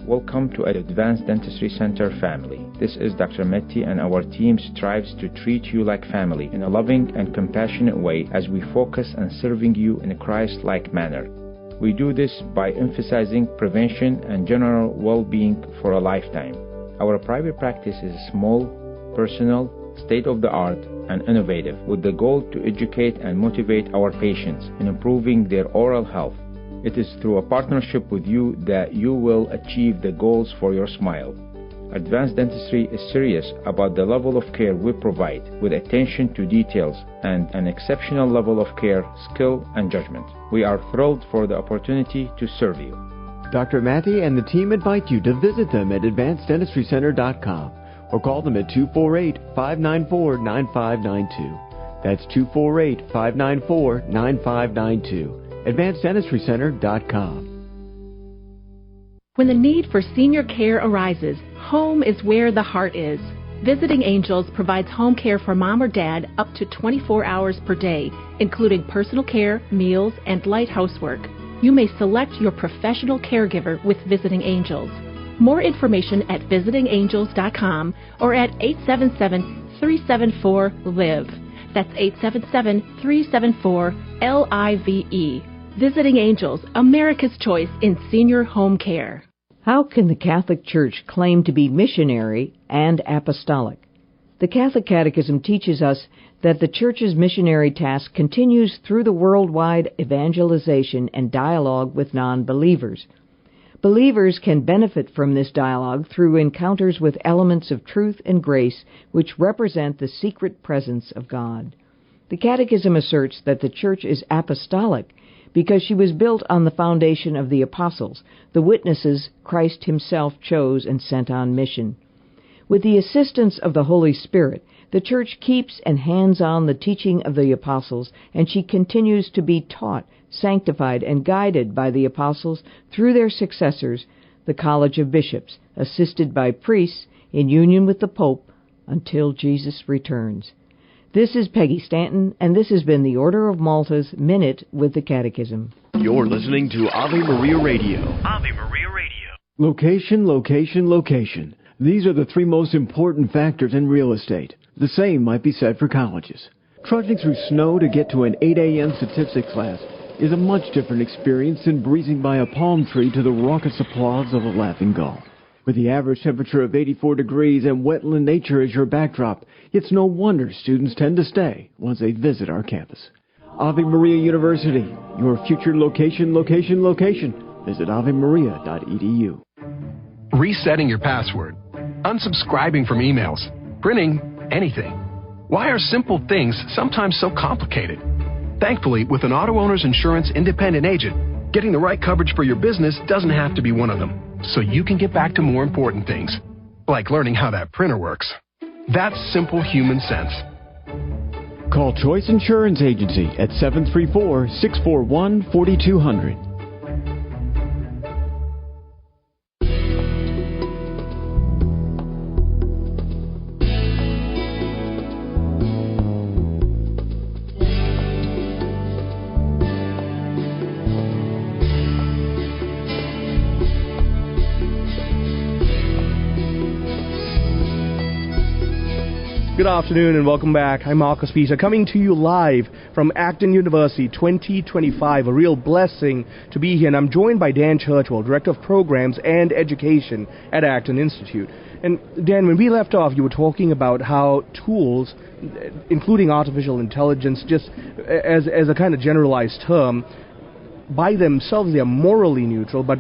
Welcome to Advanced Dentistry Center family. This is Dr. Metti, and our team strives to treat you like family in a loving and compassionate way as we focus on serving you in a Christ-like manner. We do this by emphasizing prevention and general well-being for a lifetime. Our private practice is small, personal, state-of-the-art, and innovative, with the goal to educate and motivate our patients in improving their oral health. It is through a partnership with you that you will achieve the goals for your smile. Advanced Dentistry is serious about the level of care we provide, with attention to details and an exceptional level of care, skill, and judgment. We are thrilled for the opportunity to serve you. Dr. Matty and the team invite you to visit them at advanceddentistrycenter.com or call them at 248-594-9592. That's 248-594-9592. AdvancedDentistryCenter.com. When the need for senior care arises, home is where the heart is. Visiting Angels provides home care for mom or dad up to 24 hours per day, including personal care, meals, and light housework. You may select your professional caregiver with Visiting Angels. More information at visitingangels.com or at 877-374-LIVE. That's 877-374-LIVE. Visiting Angels, America's choice in senior home care. How can the Catholic Church claim to be missionary and apostolic? The Catholic Catechism teaches us that the Church's missionary task continues through the worldwide evangelization and dialogue with non-believers. Believers can benefit from this dialogue through encounters with elements of truth and grace which represent the secret presence of God. The Catechism asserts that the Church is apostolic because she was built on the foundation of the apostles, the witnesses Christ himself chose and sent on mission. With the assistance of the Holy Spirit, the Church keeps and hands on the teaching of the apostles, and she continues to be taught, sanctified, and guided by the apostles through their successors, the College of Bishops, assisted by priests in union with the Pope until Jesus returns. This is Peggy Stanton, and this has been the Order of Malta's Minute with the Catechism. You're listening to Ave Maria Radio. Ave Maria Radio. Location, location, location. These are the three most important factors in real estate. The same might be said for colleges. Trudging through snow to get to an 8 a.m. statistics class is a much different experience than breezing by a palm tree to the raucous applause of a laughing gull. With the average temperature of 84 degrees and wetland nature as your backdrop, it's no wonder students tend to stay once they visit our campus. Ave Maria University, your future location. Visit avemaria.edu. Resetting your password, unsubscribing from emails, printing anything. Why are simple things sometimes so complicated? Thankfully, with an auto owner's insurance independent agent, getting the right coverage for your business doesn't have to be one of them, so you can get back to more important things, like learning how that printer works. That's simple human sense. Call Choice Insurance Agency at 734-641-4200. Good afternoon and welcome back. I'm Marcus Peter, coming to you live from Acton University 2025. A real blessing to be here, and I'm joined by Dan Churchwell, Director of Programs and Education at Acton Institute. And Dan, when we left off, you were talking about how tools, including artificial intelligence, just as a kind of generalized term, by themselves they are morally neutral, but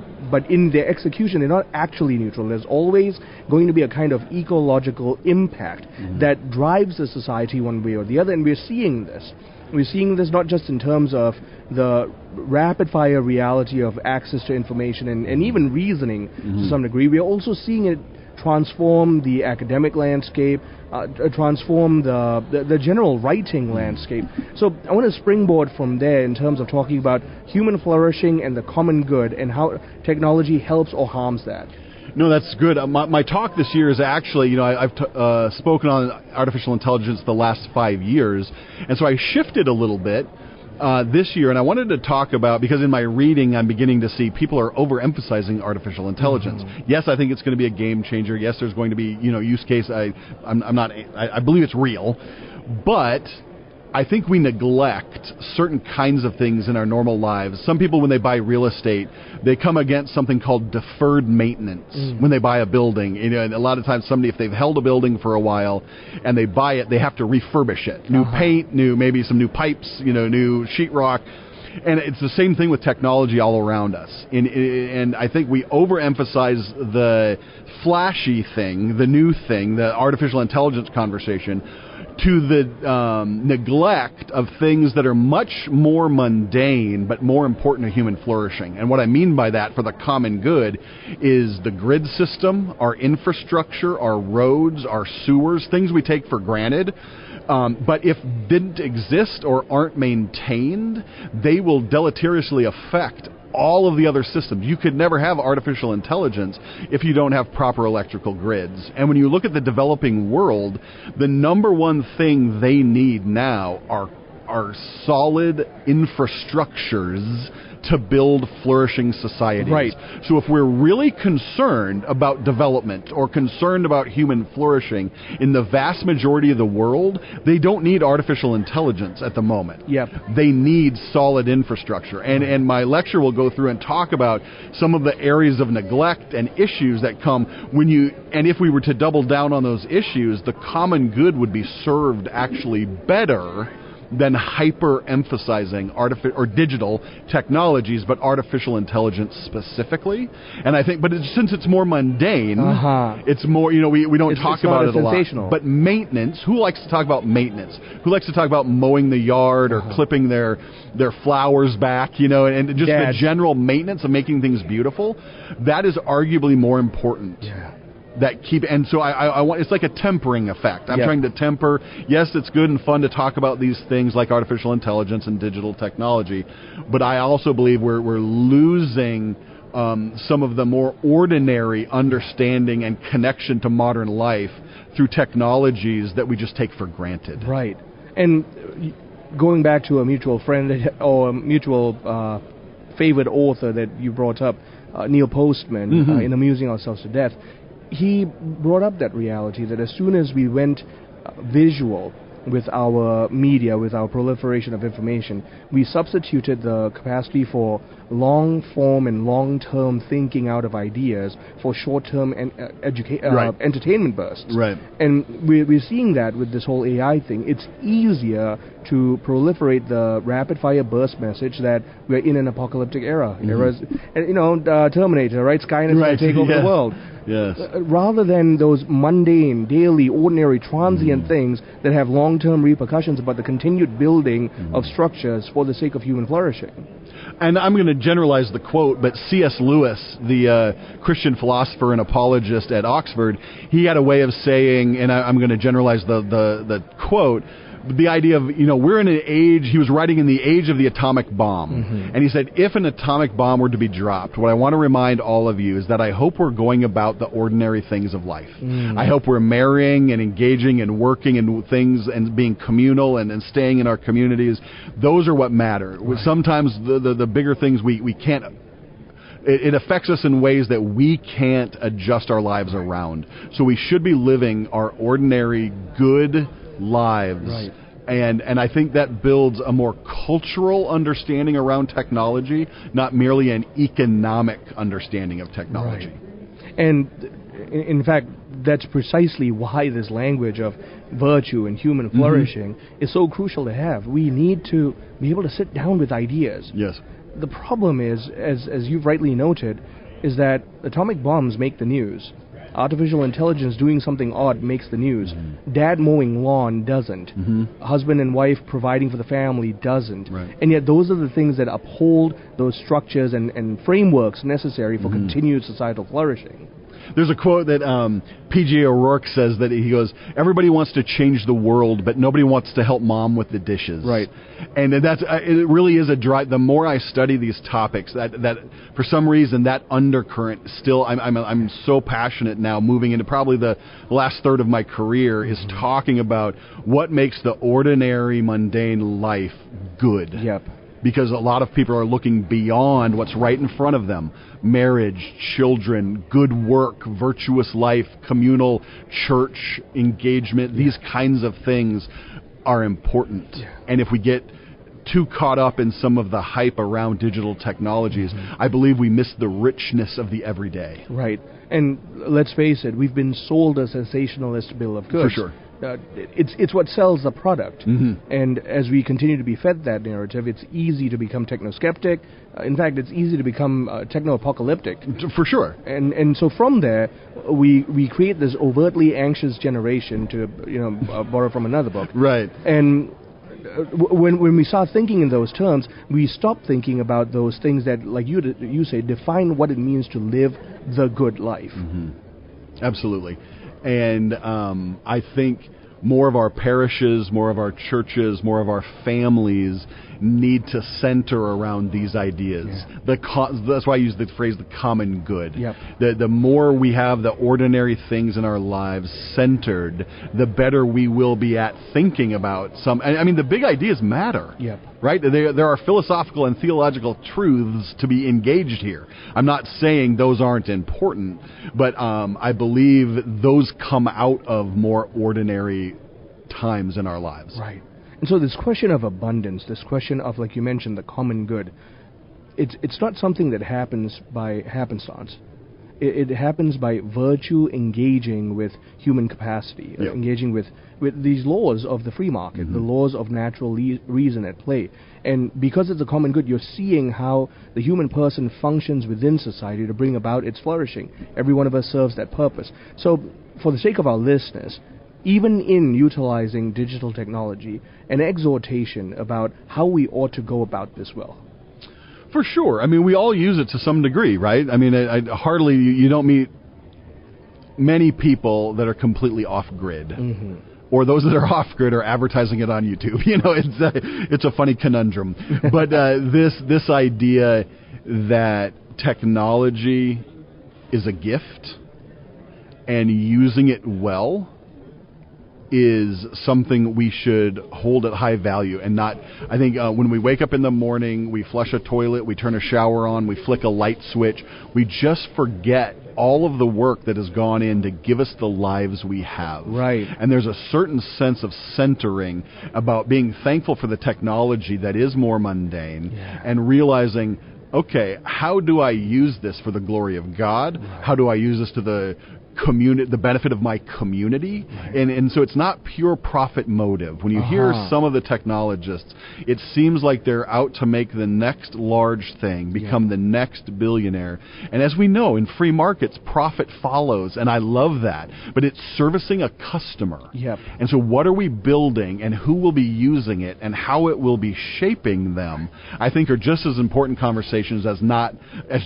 in their execution they're not actually neutral. There's always going to be a kind of ecological impact that drives the society one way or the other, and we're seeing this. We're seeing this not just in terms of the rapid-fire reality of access to information and even reasoning to some degree. We're also seeing it transform the academic landscape, transform the general writing landscape. So I want to springboard from there in terms of talking about human flourishing and the common good and how technology helps or harms that. No, that's good. My talk this year is actually, I've spoken on artificial intelligence the last 5 years, and so I shifted a little bit this year, and I wanted to talk about, because in my reading I'm beginning to see people are overemphasizing artificial intelligence. Yes, I think it's going to be a game changer. Yes, there's going to be, use case. I believe it's real, but I think we neglect certain kinds of things in our normal lives. Some people, when they buy real estate, they come against something called deferred maintenance when they buy a building. And a lot of times somebody, if they've held a building for a while and they buy it, they have to refurbish it. New paint, maybe some new pipes, new sheetrock. And it's the same thing with technology all around us. And I think we overemphasize the flashy thing, the new thing, the artificial intelligence conversation, to the neglect of things that are much more mundane but more important to human flourishing. And what I mean by that, for the common good, is the grid system, our infrastructure, our roads, our sewers, things we take for granted. But if didn't exist or aren't maintained, they will deleteriously affect all of the other systems. You could never have artificial intelligence if you don't have proper electrical grids. And when you look at the developing world, the number one thing they need now are solid infrastructures to build flourishing societies. Right. So if we're really concerned about development or concerned about human flourishing in the vast majority of the world, they don't need artificial intelligence at the moment. Yep. They need solid infrastructure. And my lecture will go through and talk about some of the areas of neglect and issues that come when and if we were to double down on those issues, the common good would be served actually better than hyper-emphasizing digital technologies, but artificial intelligence specifically. And I think, but since it's more mundane, it's more, we don't talk about it a lot. But maintenance, who likes to talk about maintenance? Who likes to talk about mowing the yard or clipping their flowers back, and just the general maintenance of making things beautiful? That is arguably more important. Yeah. And so I want, it's like a tempering effect. I'm trying to temper. Yes, it's good and fun to talk about these things like artificial intelligence and digital technology, but I also believe we're losing some of the more ordinary understanding and connection to modern life through technologies that we just take for granted. Right. And going back to a mutual friend or a mutual favorite author that you brought up, Neil Postman, in Amusing Ourselves to Death, he brought up that reality that as soon as we went visual, with our media, with our proliferation of information, we substituted the capacity for long-form and long-term thinking out of ideas for short-term entertainment bursts. Right. And we're seeing that with this whole AI thing. It's easier to proliferate the rapid-fire burst message that we're in an apocalyptic era. Terminator, right? Skynet's going to take over the world. Yes. Rather than those mundane, daily, ordinary, transient things that have long-term repercussions about the continued building of structures for the sake of human flourishing. And I'm going to generalize the quote, but C.S. Lewis, the Christian philosopher and apologist at Oxford, he had a way of saying, and I'm going to generalize the quote, the idea of, we're in an age, he was writing in the age of the atomic bomb. And he said, if an atomic bomb were to be dropped, what I want to remind all of you is that I hope we're going about the ordinary things of life. I hope we're marrying and engaging and working and things and being communal and staying in our communities. Those are what matter. Right. Sometimes the bigger things we can't, it affects us in ways that we can't adjust our lives around. So we should be living our ordinary, good lives. Right. And I think that builds a more cultural understanding around technology, not merely an economic understanding of technology. Right. And in fact, that's precisely why this language of virtue and human flourishing is so crucial to have. We need to be able to sit down with ideas. Yes. The problem is, as you've rightly noted, is that atomic bombs make the news. Artificial intelligence doing something odd makes the news. Dad mowing lawn doesn't. Husband and wife providing for the family doesn't. Right. And yet those are the things that uphold those structures and frameworks necessary for continued societal flourishing. There's a quote that P.J. O'Rourke says that he goes, everybody wants to change the world, but nobody wants to help mom with the dishes. Right. And that's it really is a drive. The more I study these topics, that for some reason that undercurrent still, I'm so passionate now, moving into probably the last third of my career, is talking about what makes the ordinary, mundane life good. Yep. Because a lot of people are looking beyond what's right in front of them. Marriage, children, good work, virtuous life, communal church engagement, these kinds of things are important. Yeah. And if we get too caught up in some of the hype around digital technologies, I believe we miss the richness of the everyday. Right. And let's face it, we've been sold a sensationalist bill of goods. For sure. It's what sells the product. And as we continue to be fed that narrative, it's easy to become techno-skeptic. In fact, it's easy to become techno-apocalyptic. For sure. And so from there, we create this overtly anxious generation, to borrow from another book. Right. And when we start thinking in those terms, we stop thinking about those things that, like you say, define what it means to live the good life. Absolutely. And I think more of our parishes, more of our churches, more of our families need to center around these ideas. Yeah. That's why I use the phrase the common good. Yep. The more we have the ordinary things in our lives centered, the better we will be at thinking about some. I mean, the big ideas matter. Yep. Right? There are philosophical and theological truths to be engaged here. I'm not saying those aren't important, but I believe those come out of more ordinary times in our lives. Right. And so this question of abundance, this question of, like you mentioned, the common good, it's not something that happens by happenstance. It happens by virtue engaging with human capacity, engaging with these laws of the free market, the laws of natural reason at play. And because it's a common good, you're seeing how the human person functions within society to bring about its flourishing. Every one of us serves that purpose. So for the sake of our listeners, even in utilizing digital technology, an exhortation about how we ought to go about this well. For sure. I mean, we all use it to some degree, right? I mean, hardly, you don't meet many people that are completely off-grid. Or those that are off-grid are advertising it on YouTube. It's a funny conundrum. But this idea that technology is a gift and using it well is something we should hold at high value and not, I think when we wake up in the morning, we flush a toilet, we turn a shower on, we flick a light switch, we just forget all of the work that has gone in to give us the lives we have. Right. And there's a certain sense of centering about being thankful for the technology that is more mundane and realizing, okay, how do I use this for the glory of God? Right. How do I use this to the benefit of my community? Right. And so it's not pure profit motive. When you hear some of the technologists, it seems like they're out to make the next large thing, become the next billionaire. And as we know, in free markets, profit follows, and I love that. But it's servicing a customer. Yep. And so what are we building, and who will be using it, and how it will be shaping them, I think are just as important conversations as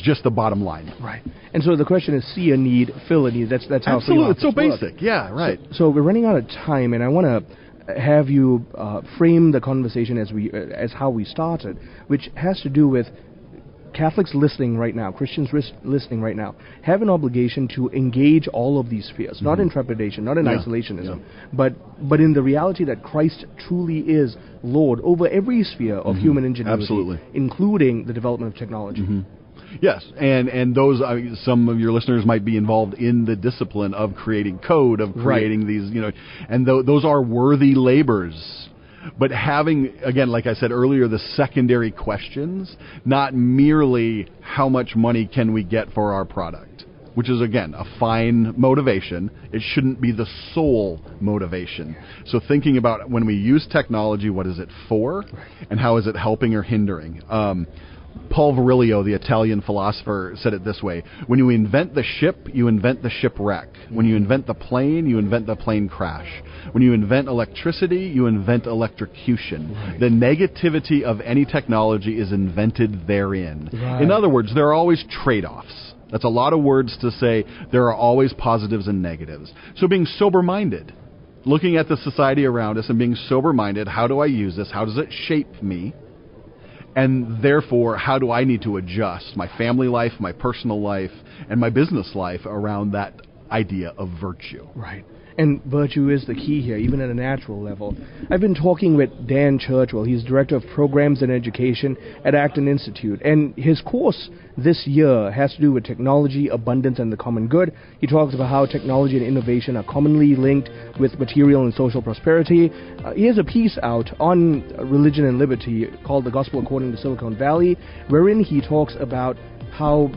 just the bottom line. Right. And so the question is, see a need, fill a need. That's how absolutely. It's so work. Basic. Yeah, right. So we're running out of time, and I want to have you frame the conversation as how we started, which has to do with Catholics listening right now, Christians listening right now, have an obligation to engage all of these spheres, not in trepidation, not in isolationism, but in the reality that Christ truly is Lord over every sphere of human ingenuity, including the development of technology. Yes, and those some of your listeners might be involved in the discipline of creating code, of creating these, and those are worthy labors. But having, again, like I said earlier, the secondary questions, not merely how much money can we get for our product, which is, again, a fine motivation. It shouldn't be the sole motivation. So thinking about when we use technology, what is it for, and how is it helping or hindering? Paul Virilio, the Italian philosopher, said it this way: when you invent the ship, you invent the shipwreck. When you invent the plane, you invent the plane crash. When you invent electricity, you invent electrocution. Right. The negativity of any technology is invented therein. Right. In other words, there are always trade-offs. That's a lot of words to say. There are always positives and negatives. So being sober-minded, looking at the society around us and being sober-minded, how do I use this? How does it shape me? And therefore, how do I need to adjust my family life, my personal life, and my business life around that idea of virtue? Right. And virtue is the key here, even at a natural level. I've been talking with Dan Churchwell. He's Director of Programs and Education at Acton Institute. And his course this year has to do with technology, abundance, and the common good. He talks about how technology and innovation are commonly linked with material and social prosperity. He has a piece out on religion and liberty called The Gospel According to Silicon Valley, wherein he talks about how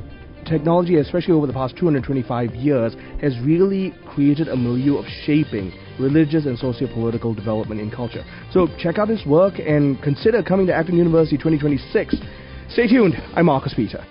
technology, especially over the past 225 years, has really created a milieu of shaping religious and socio-political development in culture. So check out his work and consider coming to Acton University 2026. Stay tuned. I'm Marcus Peter.